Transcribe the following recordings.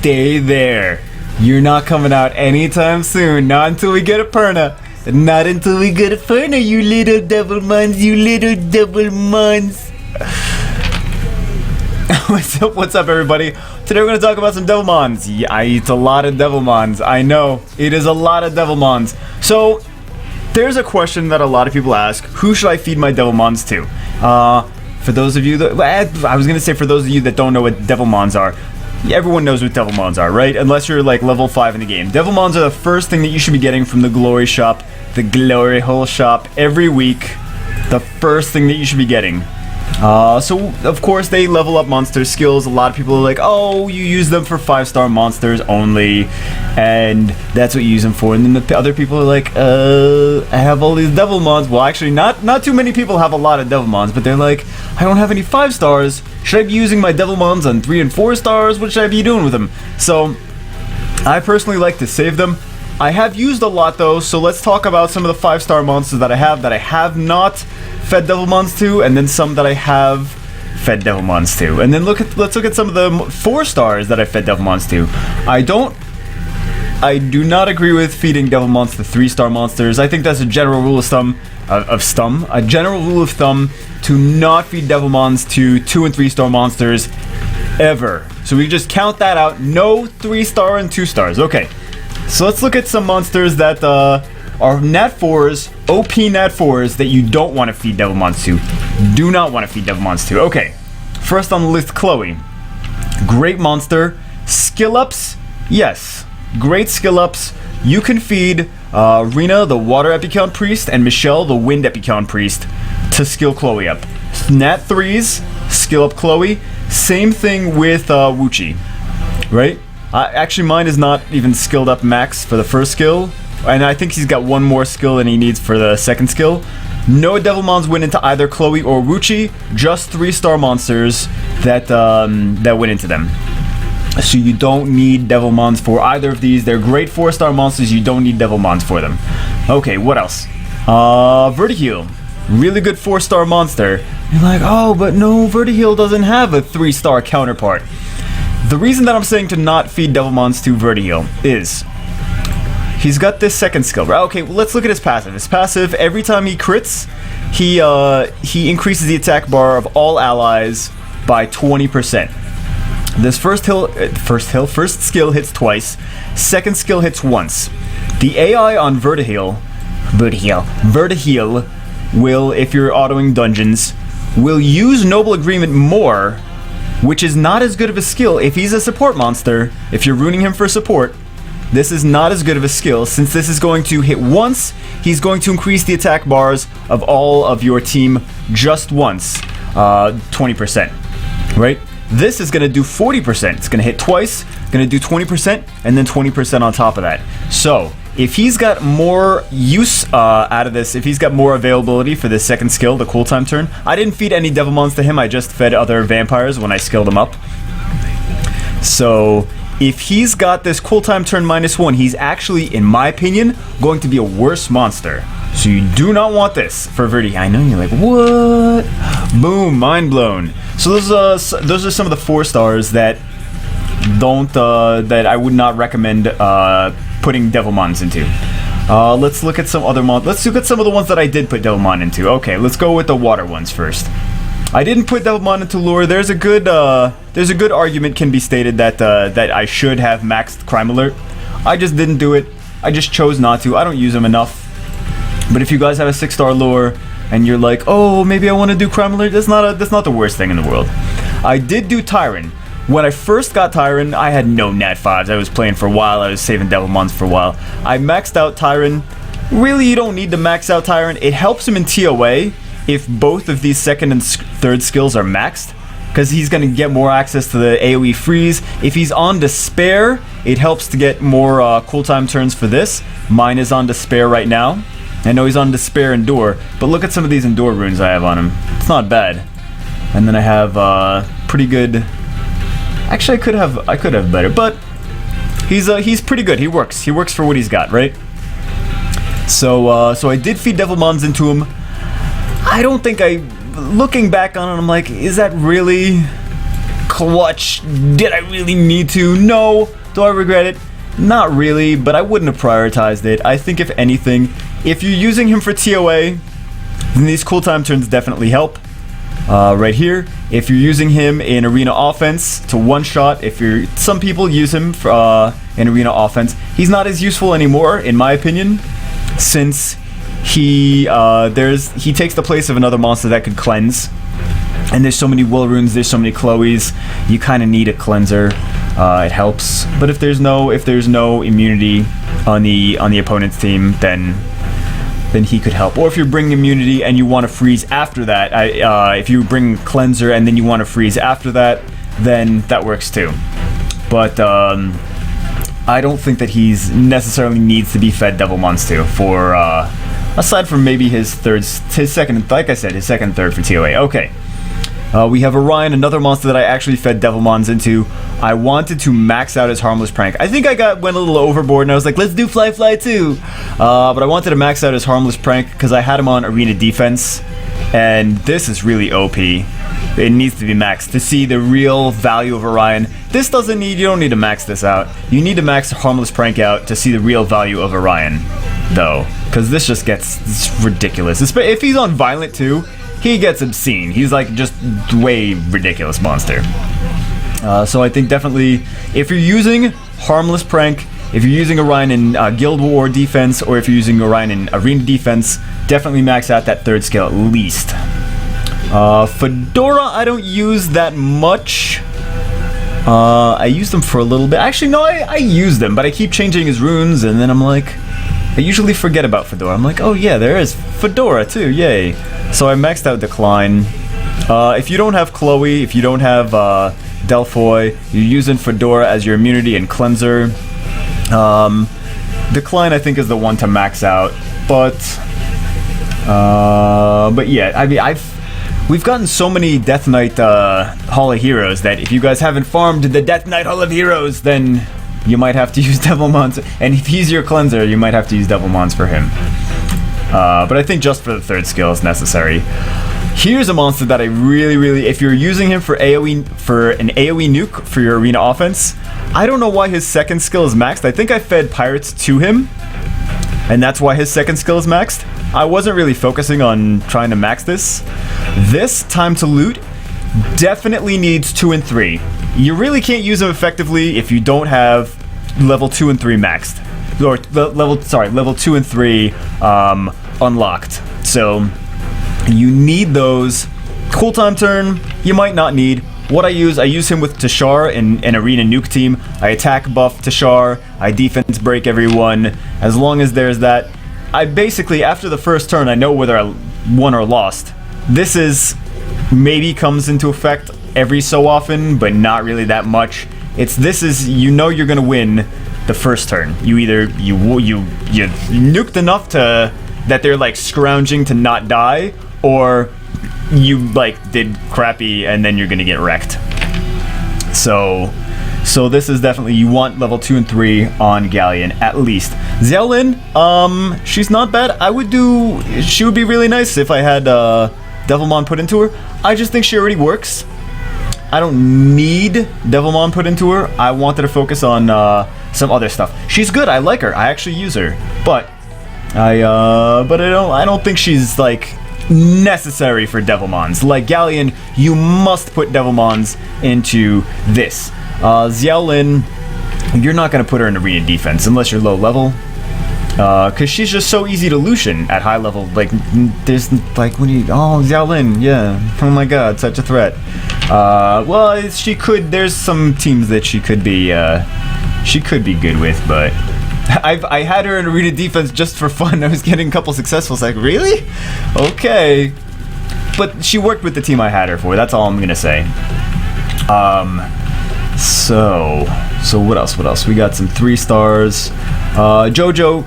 stay there. You're not coming out anytime soon. Not until we get a Perna. Not until we get a Perna, you little Devilmons, you little Devilmons. What's up, everybody? Today we're going to talk about some Devilmons. Yeah, I eat a lot of Devilmons. I know, it is a lot of Devilmons. So, there's a question that a lot of people ask. Who should I feed my Devilmons to? For those of you that... I was going to say for those of you that don't know what Devilmons are. Everyone knows what Devilmons are, right? Unless you're like level 5 in the game. Devilmons are the first thing that you should be getting from the Glory Shop. The Glory Hole Shop every week. The first thing that you should be getting. So, of course, they level up monster skills. A lot of people are like, oh, you use them for 5-star monsters only, and that's what you use them for. And then the other people are like, I have all these Devilmons. Well, actually, not too many people have a lot of Devilmons, but they're like, I don't have any 5 stars. Should I be using my Devilmons on 3 and 4 stars? What should I be doing with them? So, I personally like to save them. I have used a lot though, so let's talk about some of the 5-star monsters that I have not fed Devilmons to, and then some that I have fed Devilmons to. And then let's look at some of the 4 stars that I fed Devilmons to. I do not agree with feeding Devilmons to 3-star monsters. I think that's a general rule of thumb a general rule of thumb to not feed Devilmons to 2 and 3-star monsters ever. So we just count that out. No 3-star and 2 stars. Okay. So let's look at some monsters that are Nat 4s, OP Nat 4s that you don't want to feed Devilmons to. Do not want to feed Devilmons to. Okay, first on the list, Chloe. Great monster. Skill ups, yes. Great skill ups. You can feed Rena, the Water Epicount Priest, and Michelle, the Wind Epicount Priest, to skill Chloe up. Nat 3s, skill up Chloe. Same thing with Wuchi, right? Actually, mine is not even skilled up max for the first skill, and I think he's got one more skill than he needs for the second skill. No Devilmons went into either Chloe or Wuchi, just 3-star monsters that went into them. So you don't need Devilmons for either of these. They're great 4-star monsters, you don't need Devilmons for them. Okay, what else? Vertiheal. Really good 4-star monster. You're like, oh, but no, Vertiheal doesn't have a 3-star counterpart. The reason that I'm saying to not feed Devilmons to Vertiheal is he's got this second skill. Okay, well, let's look at his passive. His passive, every time he crits, he increases the attack bar of all allies by 20%. This first skill hits twice. Second skill hits once. The AI on Vertiheal will, if you're autoing dungeons, will use Noble Agreement more, which is not as good of a skill if he's a support monster. If you're ruining him for support, this is not as good of a skill. Since this is going to hit once, he's going to increase the attack bars of all of your team just once, 20%, right? This is going to do 40%. It's going to hit twice, going to do 20%, and then 20% on top of that. So, if he's got more use out of this, if he's got more availability for this second skill, the cool time turn, I didn't feed any Devilmons to him, I just fed other vampires when I skilled him up. So, if he's got this cool time turn -1, he's actually, in my opinion, going to be a worse monster. So you do not want this for Verti. I know you're like, what? Boom, mind blown. So those are some of the 4 stars that that I would not recommend putting Devilmons into. Let's look at some other let's look at some of the ones that I did put Devilmon into. Okay, let's go with the water ones first. I didn't put Devilmon into lure. There's a good argument can be stated that I should have maxed Crime Alert. I just didn't do it. I just chose not to. I don't use them enough. But if you guys have a 6-star lure and you're like, oh, maybe I want to do Crime Alert, that's not the worst thing in the world. I did do Tyron. When I first got Tyron, I had no Nat 5s. I was playing for a while. I was saving Devilmons for a while. I maxed out Tyron. Really, you don't need to max out Tyron. It helps him in TOA if both of these second and third skills are maxed, because he's going to get more access to the AoE freeze. If he's on Despair, it helps to get more cool time turns for this. Mine is on Despair right now. I know he's on Despair Endure, but look at some of these Endure runes I have on him. It's not bad. And then I have pretty good... Actually, I could have better, but he's pretty good. He works for what he's got, right? So I did feed Devilmons into him. I don't think looking back on it, I'm like, is that really clutch. Did I really need to? No. Do I regret it? Not really, but I wouldn't have prioritized it. I think if anything, if you're using him for TOA, then these cool time turns definitely help. Right here, if you're using him in arena offense to one-shot, some people use him for, in arena offense, he's not as useful anymore, in my opinion, since he takes the place of another monster that could cleanse. And there's so many Will Runes, there's so many Chloes, you kind of need a cleanser. It helps. But if there's no immunity on the opponent's team, then he could help. Or if you're bringing immunity and you want to freeze after that, if you bring cleanser and then you want to freeze after that, then that works too. But I don't think that he's necessarily needs to be fed Devilmons too. For aside from maybe his second, like I said, his second, third for TOA. Okay. We have Orion, another monster that I actually fed Devilmons into. I wanted to max out his Harmless Prank. I think I went a little overboard and I was like, let's do Fly Fly too. But I wanted to max out his Harmless Prank because I had him on Arena Defense. And this is really OP. It needs to be maxed to see the real value of Orion. You don't need to max this out. You need to max Harmless Prank out to see the real value of Orion, though. Because this just gets ridiculous. If he's on Violent too, he gets obscene. He's like just way ridiculous monster. So I think definitely if you're using Harmless Prank, if you're using Orion in Guild War defense, or if you're using Orion in Arena defense, definitely max out that third skill at least. Fedora I don't use that much. I used them for a little bit. Actually no, I used them, but I keep changing his runes and then I'm like, I usually forget about Fedora. I'm like, oh yeah, there is Fedora too, yay. So I maxed out Decline. If you don't have Chloe, if you don't have Delphoy, you're using Fedora as your immunity and cleanser. Decline I think is the one to max out, but yeah, I mean we've gotten so many Death Knight Hall of Heroes that if you guys haven't farmed the Death Knight Hall of Heroes, then you might have to use Devilmons, and if he's your cleanser, you might have to use Devilmons for him. But I think just for the third skill is necessary. Here's a monster that I really, if you're using him for AoE, for an AoE nuke for your arena offense, I don't know why his second skill is maxed. I think I fed Pirates to him, and that's why his second skill is maxed. I wasn't really focusing on trying to max this. This time to loot definitely needs 2 and 3. You really can't use him effectively if you don't have level 2 and 3 maxed. Or level 2 and 3 unlocked. So you need those. Cool time turn, you might not need. What I use him with Tushar in an arena nuke team. I attack buff Tushar, I defense break everyone. As long as there's that, I basically, after the first turn, I know whether I won or lost. This is maybe comes into effect every so often, but not really that much. You know you're gonna win the first turn. You either you nuked enough that they're like scrounging to not die, or you like did crappy and then you're gonna get wrecked. So this is definitely, you want level 2 and 3 on Galleon at least. Xiaolin, she's not bad. She would be really nice if I had Devilmon put into her. I just think she already works. I don't need Devilmon put into her. I wanted to focus on some other stuff. She's good. I like her. I actually use her, but I don't think she's like necessary for Devilmons. Like Galleon, you must put Devilmons into this. Xiaolin, you're not gonna put her in arena defense unless you're low level. Cause she's just so easy to Lucian at high level. Like, there's like Xiaolin, yeah. Oh my god, such a threat. Well, there's some teams that she could be good with, but I had her in arena defense just for fun. I was getting a couple successfuls. Like, really? Okay. But she worked with the team I had her for. That's all I'm gonna say. So what else? We got some 3 stars. Jojo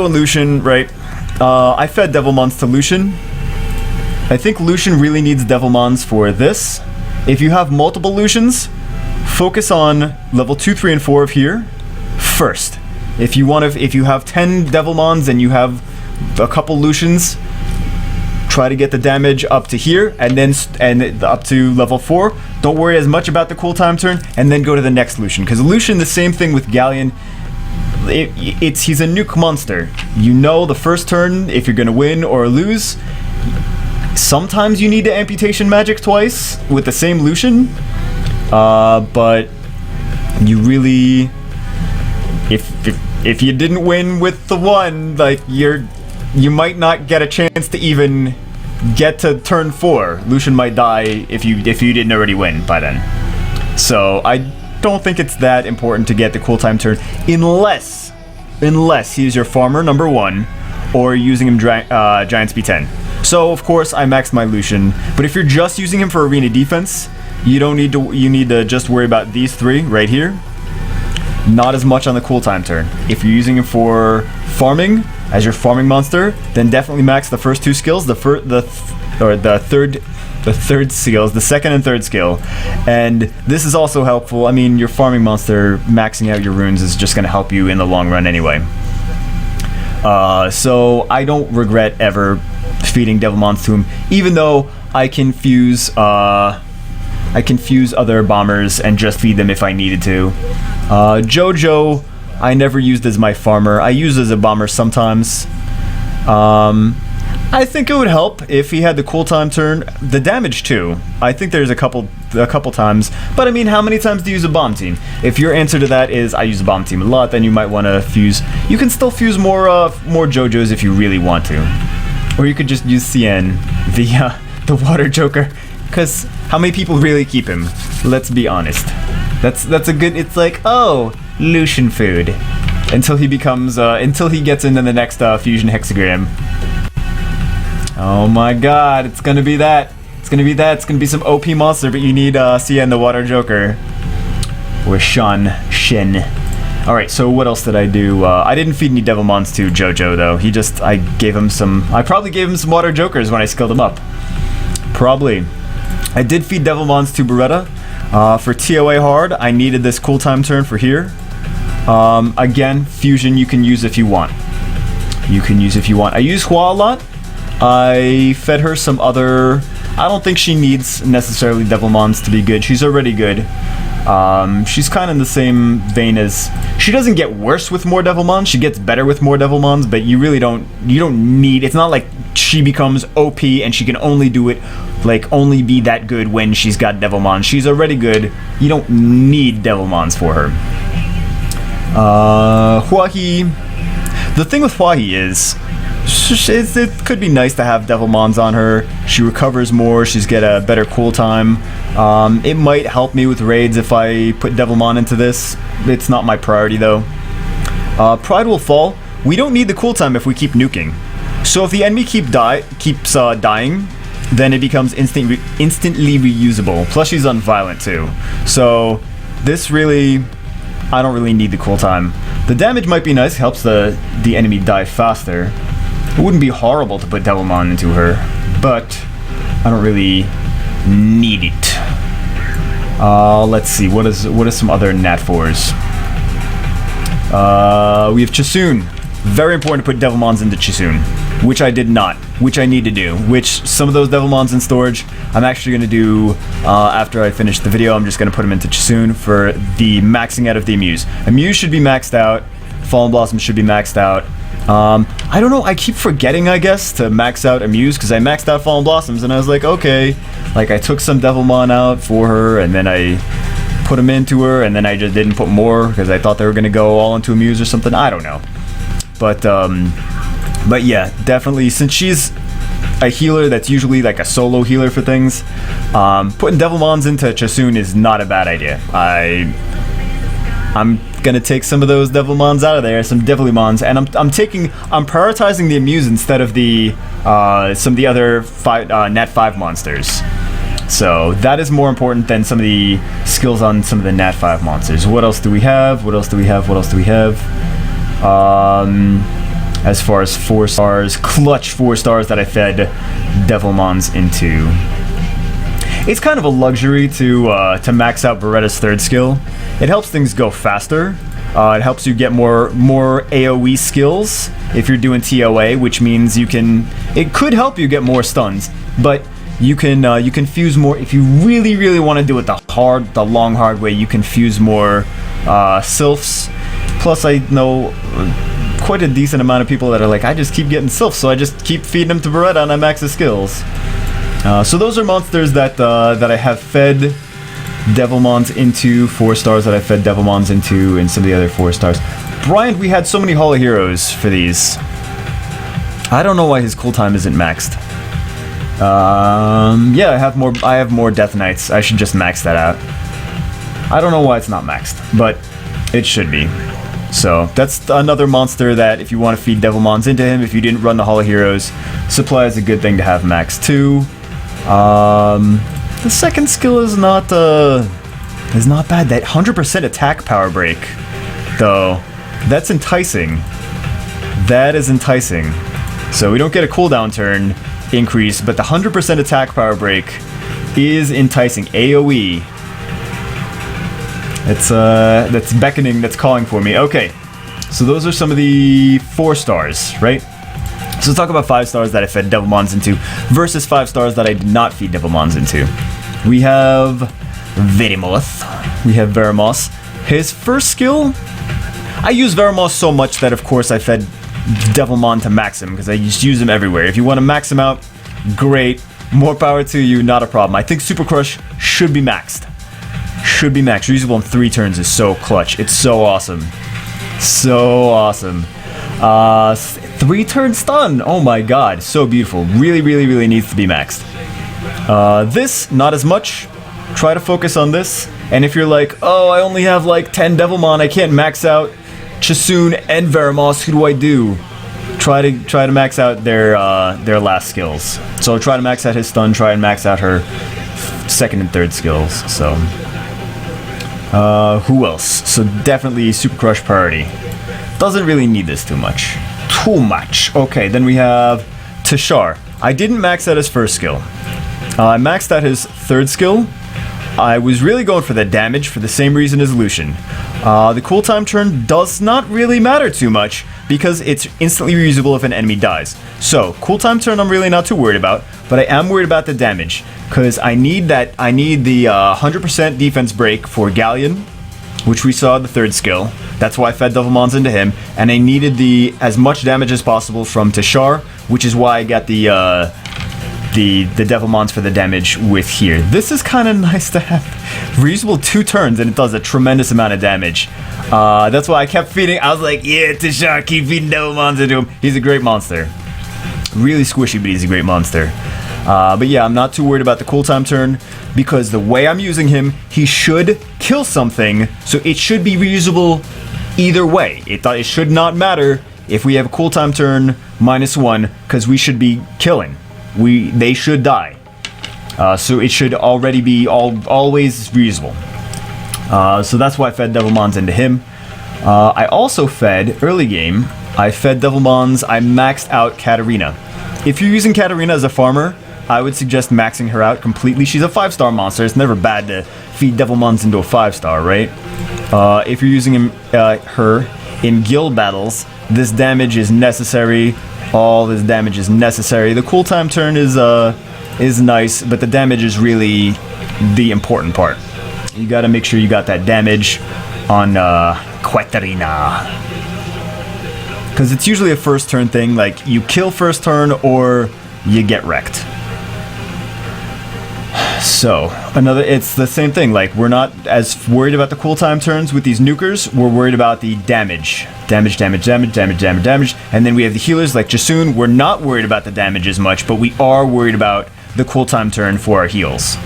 and Lucian, right? I fed Devilmons to Lucian. I think Lucian really needs Devilmons for this. If you have multiple Lucians, focus on level 2, 3, and 4 of here first. If you have 10 Devilmons and you have a couple Lucians, try to get the damage up to here, and then up to level 4. Don't worry as much about the cooltime turn, and then go to the next Lucian. Because Lucian, the same thing with Galleon. He's a nuke monster. You know the first turn, if you're gonna win or lose. Sometimes you need to amputation magic twice with the same Lucian, but you really, if you didn't win with the one, like you might not get a chance to even get to turn 4. Lucian might die if you didn't already win by then. So I don't think it's that important to get the cooltime turn unless he's your farmer number 1 or using him giant speed 10. So of course I maxed my Lucian, but if you're just using him for arena defense, you need to just worry about these 3 right here. Not as much on the cooltime turn. If you're using him for farming as your farming monster, then definitely max the first 2 skills, the third skills, the second and third skill. And this is also helpful. I mean, your farming monster maxing out your runes is just going to help you in the long run anyway. So I don't regret ever feeding Devilmons to him, even though I can fuse other bombers and just feed them if I needed to. Jojo, I never used as my farmer. I used as a bomber sometimes. I think it would help if he had the cooltime turn. The damage too. I think there's a couple times. But I mean, how many times do you use a bomb team? If your answer to that is I use a bomb team a lot, then you might want to fuse. You can still fuse more Jojos if you really want to, or you could just use CN, the water joker. Because how many people really keep him? Let's be honest. That's a good. It's like, oh, Lucian food, until he becomes until he gets into the next fusion hexagram. Oh my God! It's gonna be that. It's gonna be some OP monster, but you need CN the water joker or Shin. All right. So what else did I do? I didn't feed any Devilmons to Jojo though. I probably gave him some water jokers when I skilled him up. Probably. I did feed Devilmons to Beretta. For TOA hard, I needed this cooltime turn for here. Again, fusion you can use if you want. I use Hua a lot. I fed her some other. I don't think she needs necessarily Devilmons to be good. She's already good. She's kind of in the same vein as. She doesn't get worse with more Devilmons. She gets better with more Devilmons, but you really don't. You don't need. It's not like she becomes OP and she can only do it. Like, only be that good when she's got Devilmons. She's already good. You don't need Devilmons for her. Huahi. The thing with Huahi is, it could be nice to have Devilmons on her. She recovers more. She's get a better cool time. It might help me with raids if I put Devilmon into this. It's not my priority though. Pride will fall. We don't need the cool time if we keep nuking. So if the enemy keeps dying, then it becomes instantly reusable. Plus she's unviolent too. So this really, I don't really need the cooltime. The damage might be nice, helps the enemy die faster. It wouldn't be horrible to put Devilmon into her, but I don't really need it. Let's see, what is some other Nat 4s? We have Chisoon. Very important to put Devilmons into Chisoon, which I did not, which I need to do, which some of those Devilmons in storage, I'm actually going to do after I finish the video. I'm just going to put them into Chisoon for the maxing out of the Amuse. Amuse should be maxed out, Fallen Blossom should be maxed out. I don't know, I keep forgetting, I guess, to max out Amuse, because I maxed out Fallen Blossoms, and I was like, okay, like I took some Devilmon out for her, and then I put them into her, and then I just didn't put more, because I thought they were going to go all into Amuse or something, I don't know. But yeah, definitely, since she's a healer that's usually like a solo healer for things, putting Devilmons into Chisoon is not a bad idea. I'm gonna take some of those Devilmons out of there, some Devilmons, and I'm prioritizing the Amuse instead of the some of the other Nat 5 monsters. So that is more important than some of the skills on some of the Nat 5 monsters. What else do we have? As far as 4 stars, clutch 4 stars that I fed Devilmons into. It's kind of a luxury to max out Beretta's 3rd skill. It helps things go faster, It helps you get more AoE skills if you're doing TOA, which means it could help you get more stuns, but you can fuse more if you really want to do it the long hard way. You can fuse more sylphs. Plus, I know quite a decent amount of people that are like, I just keep getting sylphs, so I just keep feeding them to Beretta and I max the skills. So those are monsters that I have fed Devilmons into, 4 stars that I fed Devilmons into, and some of the other 4 stars. Bryant, we had so many Holo Heroes for these. I don't know why his cooltime isn't maxed. Yeah, I have more Death Knights. I should just max that out. I don't know why it's not maxed, but it should be. So that's another monster that if you want to feed Devilmons into him, if you didn't run the Holo Heroes, Supply is a good thing to have maxed too. The second skill is not bad. That 100% attack power break, though, that's enticing. That is enticing. So we don't get a cooldown turn increase, but the 100% attack power break is enticing. AoE. That's beckoning, that's calling for me. Okay, so those are some of the 4 stars, right? So let's talk about 5 stars that I fed Devilmons into versus 5 stars that I did not feed Devilmons into. We have Verimoth. We have Veramos. His first skill, I use Veramos so much that of course I fed Devilmon to max him because I just use him everywhere. If you want to max him out, great. More power to you, not a problem. I think Super Crush should be maxed. Should be maxed. Reusable in 3 turns is so clutch. It's so awesome. So awesome. 3-turn stun. Oh my god. So beautiful. Really needs to be maxed. This, not as much. Try to focus on this. And if you're like, oh, I only have like 10 Devilmon, I can't max out Chasun and Veramos, who do I do? Try to max out their last skills. So try to max out his stun, try and max out her 2nd and 3rd skills. So who else? So definitely Super Crush priority. Doesn't really need this too much. Okay, then we have Tushar. I didn't max out his first skill. I maxed out his 3rd skill. I was really going for the damage for the same reason as Lucian. The cooltime turn does not really matter too much because it's instantly reusable if an enemy dies. So, cooltime turn I'm really not too worried about, but I am worried about the damage because I need the 100% defense break for Galleon, which we saw in the 3rd skill. That's why I fed Devilmons into him, and I needed as much damage as possible from Tushar, which is why I got the Devilmons for the damage with here. This is kind of nice to have. Reusable 2 turns and it does a tremendous amount of damage. That's why I kept feeding. I was like, yeah, Tushar, keep feeding Devilmons into him. He's a great monster. Really squishy, but he's a great monster. But yeah, I'm not too worried about the cooltime turn because the way I'm using him, he should kill something, so it should be reusable either way. It should not matter if we have a cooltime turn -1 because we should be killing. They should die. So it should already be always reusable. So that's why I fed Devilmons into him. I also fed, early game, I fed Devilmons, I maxed out Katarina. If you're using Katarina as a farmer, I would suggest maxing her out completely. She's a 5-star monster. It's never bad to feed Devilmons into a 5-star, right? If you're using her in guild battles, this damage is necessary. All this damage is necessary. The cooltime turn is nice, but the damage is really the important part. You gotta make sure you got that damage on Katarina. Because it's usually a first turn thing, like you kill first turn or you get wrecked. So, it's the same thing, like we're not as worried about the cooltime turns with these nukers, we're worried about the damage. Damage, and then we have the healers like Jasoon. We're not worried about the damage as much, but we are worried about the cooltime turn for our heals.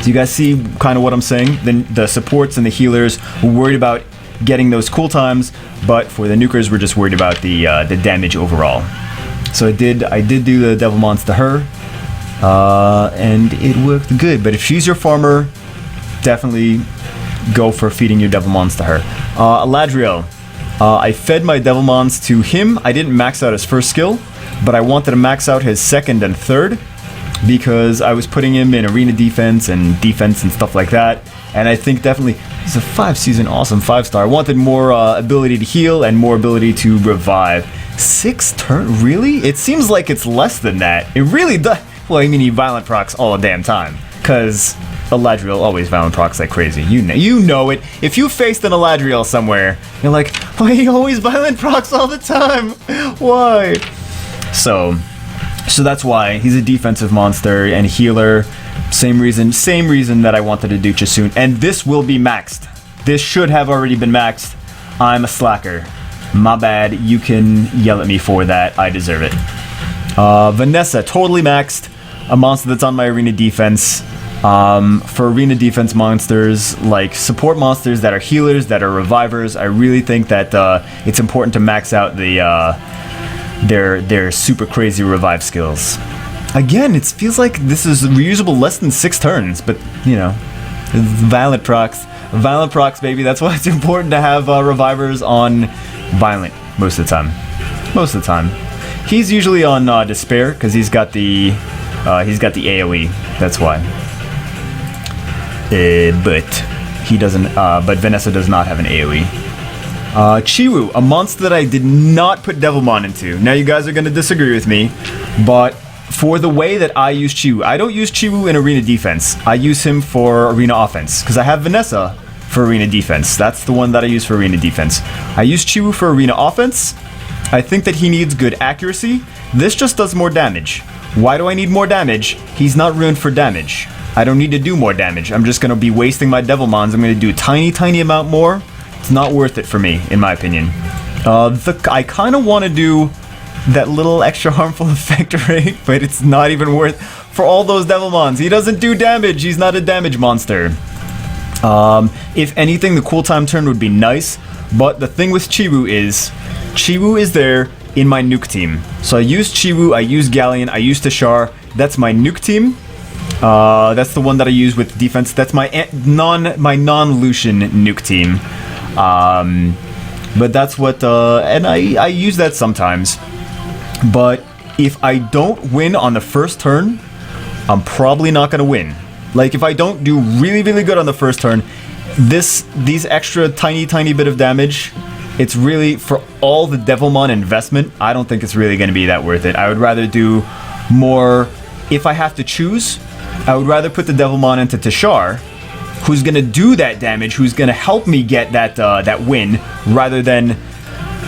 So you guys see kind of what I'm saying? The supports and the healers, we're worried about getting those cooltimes, but for the nukers, we're just worried about the damage overall. So I did do the Devilmons to her. And it worked good, but if she's your farmer, definitely go for feeding your Devilmons to her. Aladriel, I fed my Devilmons to him. I didn't max out his first skill, but I wanted to max out his 2nd and 3rd. because I was putting him in arena defense and stuff like that. And I think definitely he's a 5-season awesome 5-star. I wanted more ability to heal and more ability to revive. 6 turn? Really? It seems like it's less than that. It really does. Well, I mean, he violent procs all the damn time. Because Eladriel always violent procs like crazy. You know it. If you faced an Eladriel somewhere, you're like, why he always violent procs all the time? Why? So that's why he's a defensive monster and healer. Same reason that I wanted to do Chasun. And this will be maxed. This should have already been maxed. I'm a slacker. My bad. You can yell at me for that. I deserve it. Vanessa, totally maxed. A monster that's on my arena defense. For arena defense monsters, like support monsters that are healers, that are revivers, I really think that it's important to max out their super crazy revive skills. Again, it feels like this is reusable less than 6 turns, but you know, violent procs, baby. That's why it's important to have revivers on violent most of the time. He's usually on despair because he's got the AOE. That's why. But he doesn't. But Vanessa does not have an AOE. Chiwu, a monster that I did not put Devilmon into. Now you guys are gonna disagree with me, but for the way that I use Chiwu, I don't use Chiwu in arena defense. I use him for arena offense because I have Vanessa for arena defense. That's the one that I use for arena defense. I use Chiwu for arena offense. I think that he needs good accuracy. This just does more damage. Why do I need more damage? He's not ruined for damage. I don't need to do more damage. I'm just going to be wasting my Devilmons. I'm going to do a tiny amount more. It's not worth it for me, in my opinion. I kind of want to do that little extra harmful effect rate, but it's not even worth for all those Devilmons. He doesn't do damage. He's not a damage monster. If anything, the cooltime turn would be nice, but the thing with Chiwu is there in my nuke team. So I use Chiwu, I use Galleon, I use Tushar. That's my nuke team. That's the one that I use with defense. That's my non-Lucian nuke team. But that's what, and I use that sometimes. But if I don't win on the first turn, I'm probably not going to win. Like, if I don't do really good on the first turn, these extra tiny bit of damage, it's really, for all the Devilmon investment, I don't think it's really going to be that worth it. I would rather do more, if I have to choose, I would rather put the Devilmon into Tushar, who's going to do that damage, who's going to help me get that win, rather than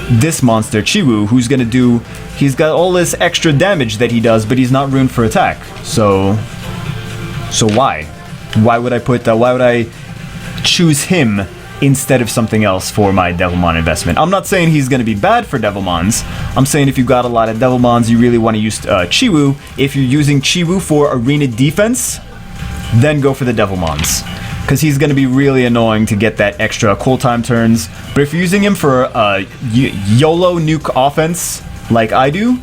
this monster, Chiwu, who's going to do, he's got all this extra damage that he does, but he's not ruined for attack. So why? Why would I choose him instead of something else for my Devilmon investment? I'm not saying he's going to be bad for Devilmons. I'm saying if you've got a lot of Devilmons, you really want to use Chiwu. If you're using Chiwu for arena defense, then go for the Devilmons, because he's going to be really annoying to get that extra cool time turns. But if you're using him for YOLO nuke offense, like I do,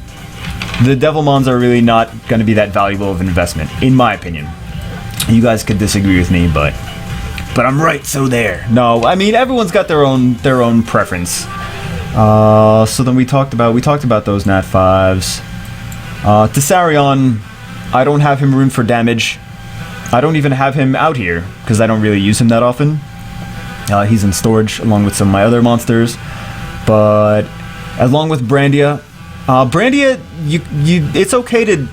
the Devilmons are really not going to be that valuable of an investment, in my opinion. You guys could disagree with me, but I'm right, so there. No, I mean, everyone's got their own preference. So then we talked about those Nat 5s. Tisarion, I don't have him ruined for damage. I don't even have him out here, because I don't really use him that often. He's in storage, along with some of my other monsters. But, along with Brandia, it's okay to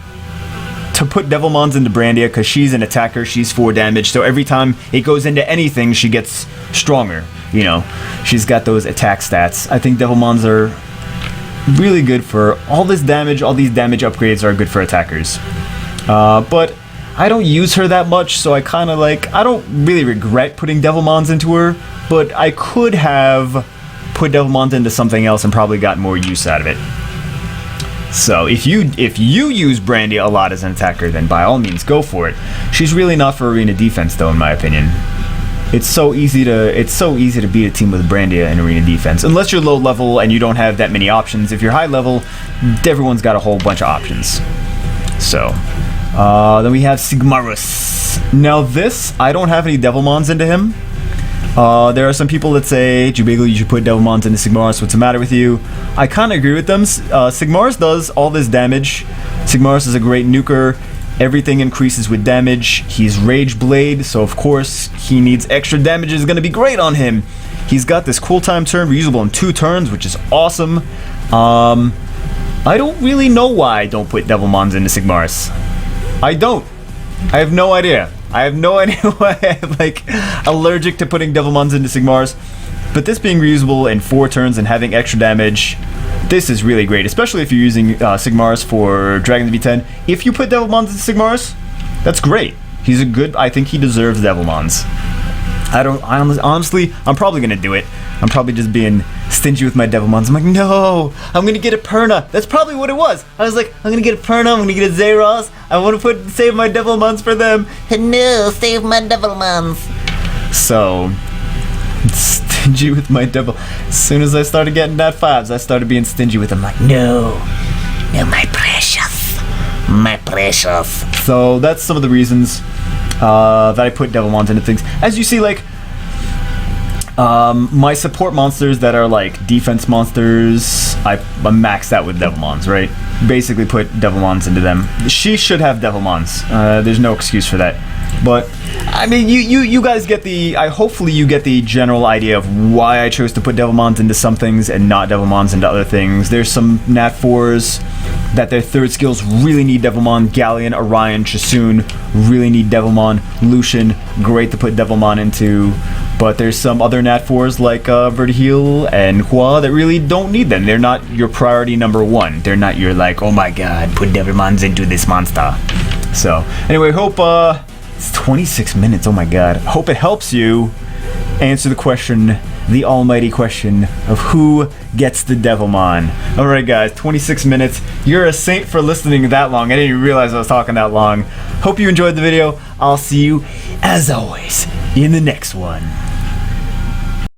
put Devilmons into Brandia, because she's an attacker, she's 4 damage, so every time it goes into anything, she gets stronger, you know. She's got those attack stats. I think Devilmons are really good for all this damage. All these damage upgrades are good for attackers. But I don't use her that much, so I kind of I don't really regret putting Devilmons into her, but I could have put Devilmons into something else and probably got more use out of it. So if you use Brandia a lot as an attacker, then by all means go for it. She's really not for arena defense, though, in my opinion. It's so easy to beat a team with Brandia in arena defense, unless you're low level and you don't have that many options. If you're high level, everyone's got a whole bunch of options. So then we have Sigmarus. Now this, I don't have any Devilmons into him. There are some people that say, Jubigle, you should put Devilmons into Sigmarus, what's the matter with you? I kind of agree with them. Sigmarus does all this damage. Sigmarus is a great nuker. Everything increases with damage. He's Rage Blade, so of course he needs extra damage. Is going to be great on him. He's got this cool time turn, reusable in 2 turns, which is awesome. I don't really know why I don't put Devilmons into Sigmarus. I don't. I have no idea. I have no idea why I'm like allergic to putting Devilmons into Sigmarus. But this being reusable in 4 turns and having extra damage, this is really great, especially if you're using Sigmarus for Dragons V10. If you put Devilmons into Sigmarus, that's great. He's a good, I think he deserves Devilmons. Honestly, I'm probably gonna do it. I'm probably just being stingy with my Devilmons. I'm like, no, I'm gonna get a Perna. That's probably what it was. I was like, I'm gonna get a Perna, I'm gonna get a Zeros. I want to save my Devilmons for them. No, save my Devilmons. So, stingy with my Devil. As soon as I started getting that 5s, I started being stingy with them. Like, no, my precious, my precious. So that's some of the reasons that I put Devilmons into things. As you see, like, my support monsters that are like defense monsters, I maxed out with Devilmons, right? Basically put Devilmons into them. She should have Devilmons. There's no excuse for that. But I mean, you guys get the. Hopefully you get the general idea of why I chose to put Devilmons into some things and not Devilmons into other things. There's some Nat 4s that their 3rd skills really need Devilmon. Galleon, Orion, Chasoon really need Devilmon. Lucian, great to put Devilmon into. But there's some other Nat 4s like Vertiheel and Hua that really don't need them. They're not your priority number 1. They're not your like, oh my god, put Devilmons into this monster. So anyway, hope it's 26 minutes, oh my god. Hope it helps you answer the question, the almighty question of who gets the Devilmon. Alright guys, 26 minutes. You're a saint for listening that long. I didn't even realize I was talking that long. Hope you enjoyed the video. I'll see you, as always, in the next one.